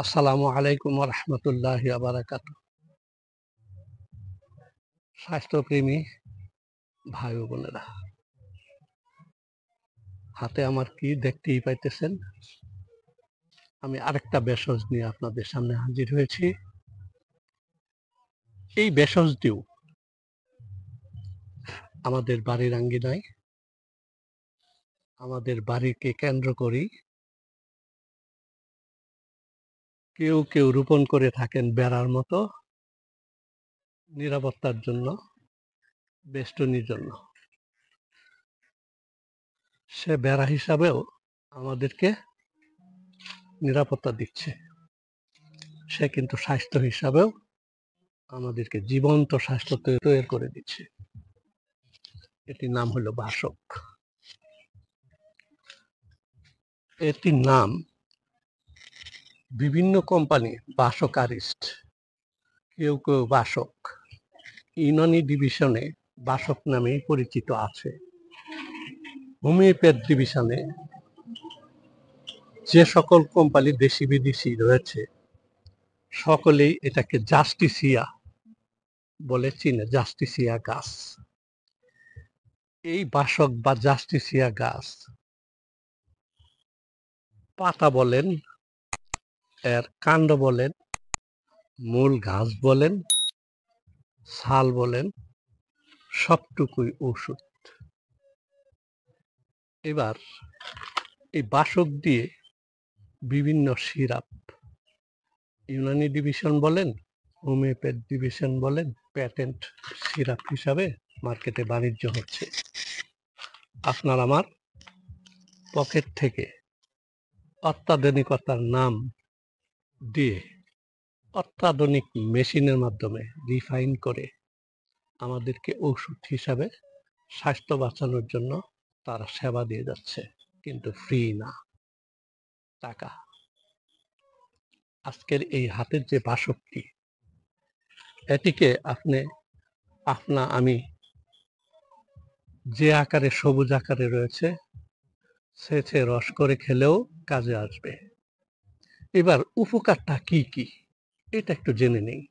আসসালামু আলাইকুম ওয়া রাহমাতুল্লাহি ওয়া বারাকাতুহু। স্বাস্থ্যপ্রেমী ভাই ও বোনেরা, হাতে আমার কি দেখতেই পাইতেছেন, আমি আরেকটা ভেষজ নিয়ে আপনাদের সামনে হাজির হয়েছি। এই ভেষজটিও আমাদের বাড়ির আঙ্গিনায়, আমাদের বাড়িকে কেন্দ্র করেই কেউ কেউ রোপণ করে থাকেন বেড়ার মতো, নিরাপত্তার জন্য, বেষ্টনীর জন্য। সে বেড়া হিসাবেও আমাদেরকে নিরাপত্তা দিচ্ছে, সে কিন্তু স্বাস্থ্য হিসাবেও আমাদেরকে জীবন্ত স্বাস্থ্য তৈরি করে দিচ্ছে। এটির নাম হলো বাসক। এটির নাম বিভিন্ন কোম্পানি বাসকারিস্ট, কেউ কেউ বাসক, ইউনানি ডিভিশনে বাসক নামেই পরিচিত আছে। হোমিওপ্যাথ ডিভিশনে যে সকল কোম্পানি দেশি বিদেশি রয়েছে সকলেই এটাকে জাস্টিসিয়া বলে চিনে, জাস্টিসিয়া গাছ। এই বাসক বা জাস্টিসিয়া গাছ পাতা বলেন, এর কাণ্ড বলেন, মূল ঘাস বলেন, ছাল বলেন, সবটুকুই ঔষধ। এবার এই বাসক দিয়ে বিভিন্ন সিরাপ, ইউনানি ডিভিশন বলেন, হোমিওপ্যাথ ডিভিশন বলেন, প্যাটেন্ট সিরাপ হিসাবে মার্কেটে বাণিজ্য হচ্ছে। আপনার আমার পকেট থেকে অত্যাধুনিকতার নাম দিয়ে অত্যাধুনিক মেশিনের মাধ্যমে রিফাইন করে আমাদেরকে ঔষধ হিসাবে স্বাস্থ্য বাঁচানোর জন্য তারা সেবা দিয়ে যাচ্ছে, কিন্তু ফ্রি না, টাকা। আজকের এই হাতের যে বাসকটি, এটিকে আমি যে আকারে সবুজ আকারে রয়েছে ছেঁচে রস করে খেলেও কাজে আসবে। এবার উপকারটা কি কি এটা একটু জেনে নেই।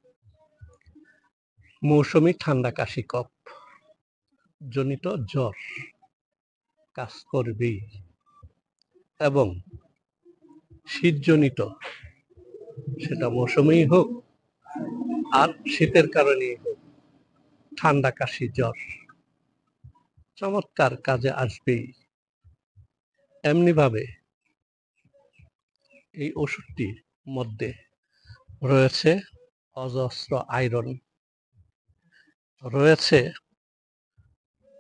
মৌসুমী ঠান্ডা কাশি কফ জনিত জ্বর কাজ করবেই, এবং শীতজনিত, সেটা মৌসুমী হোক আর শীতের কারণে হোক, ঠান্ডা কাশি জ্বর চমৎকার কাজে আসবেই। এমনিভাবে এই ওষুধটির মধ্যে রয়েছে অজস্র আয়রন, রয়েছে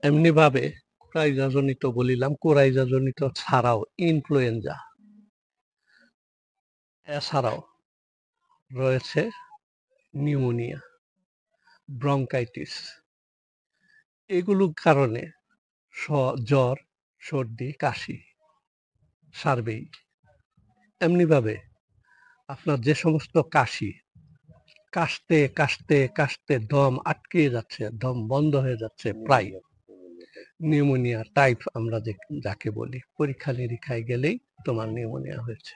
এমনিভাবে কোরাইজাজনিত বলিলাম, কোরাইজাজনিত ছাড়াও ইনফ্লুয়েঞ্জা, এছাড়াও রয়েছে নিউমোনিয়া, ব্রঙ্কাইটিস, এগুলোর কারণে জ্বর, সর্দি, কাশি সারবেই। এমনিভাবে আপনার যে সমস্ত কাশি, কাশতে কাশতে কাশতে দম আটকে যাচ্ছে, দম বন্ধ হয়ে যাচ্ছে, প্রায় নিউমোনিয়া টাইপ আমরা যাকে বলি, পরীক্ষা নিরীক্ষায় গেলেই তোমার নিউমোনিয়া হয়েছে,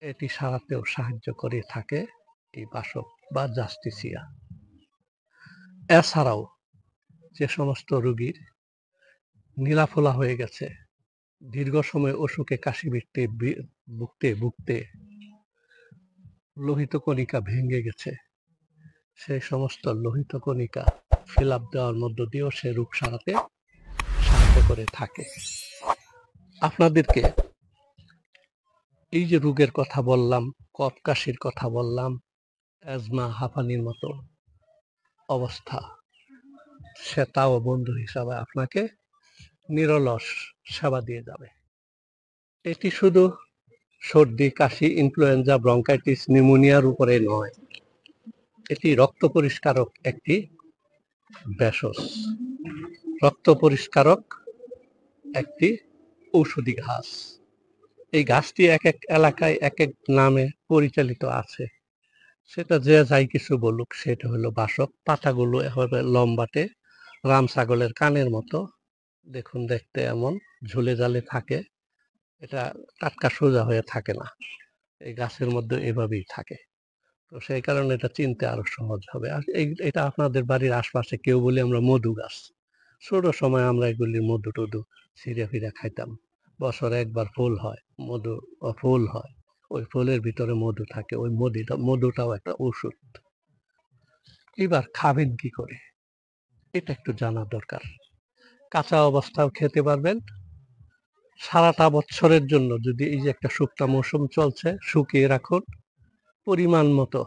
এটি সারাতেও সাহায্য করে থাকে এই বাসক বা জাস্টিসিয়া। এছাড়াও যে সমস্ত রোগীর নীলাফোলা হয়ে গেছে, দীর্ঘ সময় অসুখে কাশি ভুগতে ভুগতে লোহিত কণিকা ভেঙে গেছে, সেই সমস্ত লোহিত কণিকা ফিল আপ দেওয়ার মধ্য দিয়েও সে রোগ সারাতে সাহায্য করে থাকে। আপনাদেরকে এই যে রোগের কথা বললাম, কফ কাশির কথা বললাম, অ্যাজমা, হাঁপানির মতো অবস্থা, সেটাও বন্ধু হিসাবে আপনাকে নিরলস সেবা দিয়ে যাবে। এটি শুধু সর্দি, কাশি, ইনফ্লুয়েঞ্জা, ব্রঙ্কাইটিস, নিউমোনিয়ার উপরে নয়, এটি রক্ত পরিষ্কারক একটি ভেষজ, রক্ত পরিষ্কারক একটি ঔষধি ঘাস। এই গাছটি এক এক এলাকায় এক এক নামে পরিচালিত আছে, সেটা যে যাই কিছু বলুক, সেটা হলো বাসক। পাতাগুলো এভাবে লম্বাটে, রাম ছাগলের কানের মতো, দেখুন দেখতে এমন ঝুলে জালে থাকে, এটা টাটকা সোজা হয়ে থাকে না, এই গাছের মধ্যে এভাবেই থাকে। তো সেই কারণে এটা চিনতে আরো সহজ হবে। আর এটা আপনাদের বাড়ির আশপাশে কেউ বলি আমরা মধু গাছ। ছোট সময় আমরা এগুলির মধু টধু ছিঁড়ে ফিরে খাইতাম। বছরে একবার ফুল হয়, মধু ফুল হয়। ওই ফুলের ভিতরে মধু থাকে। ওই মধুটাও একটা ওষুধ। এবার খাবেন কি করে? এটা একটু জানা দরকার। কাঁচা অবস্থাও খেতে পারবেন। সারাটা বছরের জন্য যদি এই যে একটা শুকনা মৌসুম চলছে, শুকিয়ে রাখুন। পরিমাণ মতো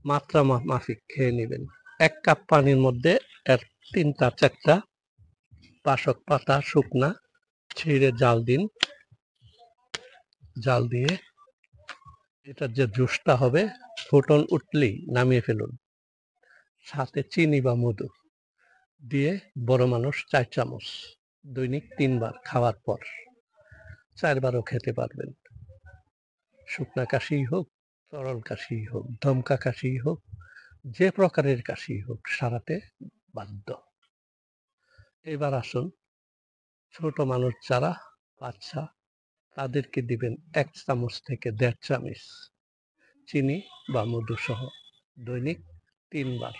মাত্রা মাফিক খেয়ে নেবেন। ১ কাপ পানির মধ্যে এর ৩-৪টা বাসক পাতা শুকনা ছিঁড়ে জাল দিন। জাল দিয়ে এটার যে জুসটা হবে, ফোটন উঠলেই নামিয়ে ফেলুন। সাথে চিনি বা মধু দিয়ে বড় মানুষ ৪ চামচ, দৈনিক ৩ বার খাওয়ার পর ৪ বারও খেতে পারবেন। শুকনা কাশি হোক, তরল কাশি হোক, দমকা কাশি হোক, যে প্রকারের কাশি হোক সারাতে বাধ্য। এবার আসুন, ছোট মানুষ যারা বাচ্চা তাদেরকে দিবেন ১ চামচ থেকে ১.৫ চামচ চিনি বা মধু সহ দৈনিক ৩ বার,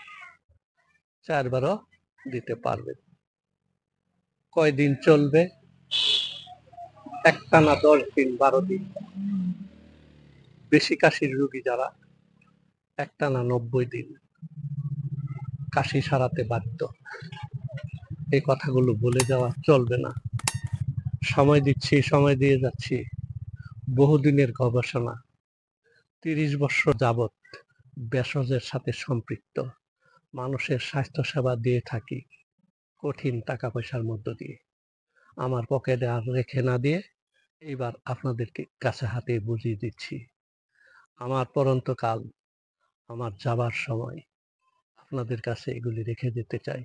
৪ বারও দিতে পারবেন। কয়দিন চলবে? একটানা ১০ দিন ১২ দিন। বেশি কাশির রোগী যারা একটানা ৯০ দিন কাশি সারাতে বাধ্য। এই কথাগুলো বলে যাওয়া চলবে না। সময় দিচ্ছি, সময় দিয়ে যাচ্ছি। বহুদিনের গবেষণা, ৩০ বছর যাবৎ ভেষজের সাথে সম্পৃক্ত মানুষের স্বাস্থ্যসেবা দিয়ে থাকি কঠিন টাকা পয়সার মধ্য দিয়ে। আমার পকেটে আর রেখে না দিয়ে এইবার আপনাদেরকে কাছে হাতে বুঝিয়ে দিচ্ছি। আমার পরন্তকাল, আমার যাবার সময় আপনাদের কাছে এগুলি রেখে যেতে চাই।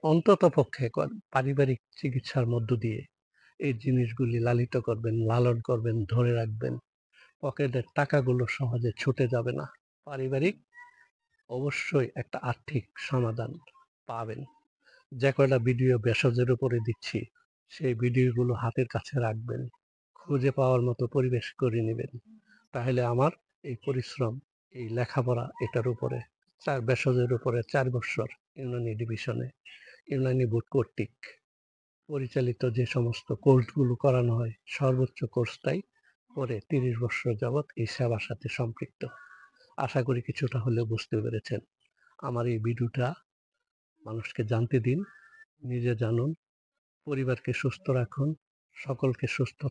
অন্তত পক্ষে পারিবারিক চিকিৎসার মধ্য দিয়ে এই জিনিসগুলি লালিত করবেন, লালন করবেন, ধরে রাখবেন। পকেটের টাকাগুলো সহজে ছুটে যাবে না। পারিবারিক অবশ্যই একটা আর্থিক সমাধান পাবেন। যে কয়টা ভিডিও ভেষজের উপরে দিচ্ছি সেই ভিডিওগুলো হাতের কাছে রাখবেন, খুঁজে পাওয়ার মতো পরিবেশ করে নেবেন। তাহলে আমার এই পরিশ্রম, এই লেখাপড়া এটার উপরে ভেষজের উপরে ৪ বছর ইউনানি ডিভিশনে ইউনানি বোর্ড কর্তৃক পরিচালিত যে সমস্ত কোর্সগুলো করানো হয় সর্বোচ্চ কোর্সটাই করে ৩০ বছর যাবৎ এই সেবার সাথে সম্পৃক্ত। আশা করি কিছুটা হলেও বুঝতে পেরেছেন। আমার এই ভিডিওটা মানুষকে জানতে দিন, নিজে জানুন, পরিবারকে সুস্থ রাখুন, সকলকে সুস্থ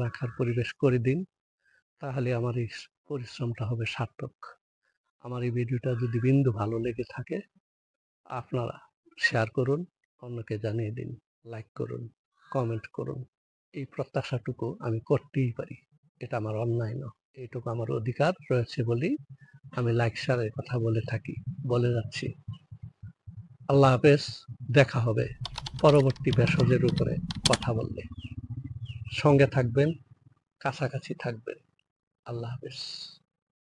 রাখার পরিবেশ করে দিন। তাহলে আমার এই পরিশ্রমটা হবে সার্থক। আমার এই ভিডিওটা যদি বিন্দু ভালো লেগে থাকে আপনারা শেয়ার করুন, অন্যকে জানিয়ে দিন, লাইক করুন, কমেন্ট করুন। এই প্রত্যাশাটুকু আমি করতেই পারি। এটা আমার অন্যায় নয়। এইটুকু আমার অধিকার রয়েছে বলেই আমি লাইক শেয়ারের কথা বলে যাচ্ছি। আল্লাহ হাফেজ। দেখা হবে পরবর্তী ভেষজের উপরে কথা বললে। সঙ্গে থাকবেন, কাছাকাছি থাকবেন। আল্লাহ হাফেজ।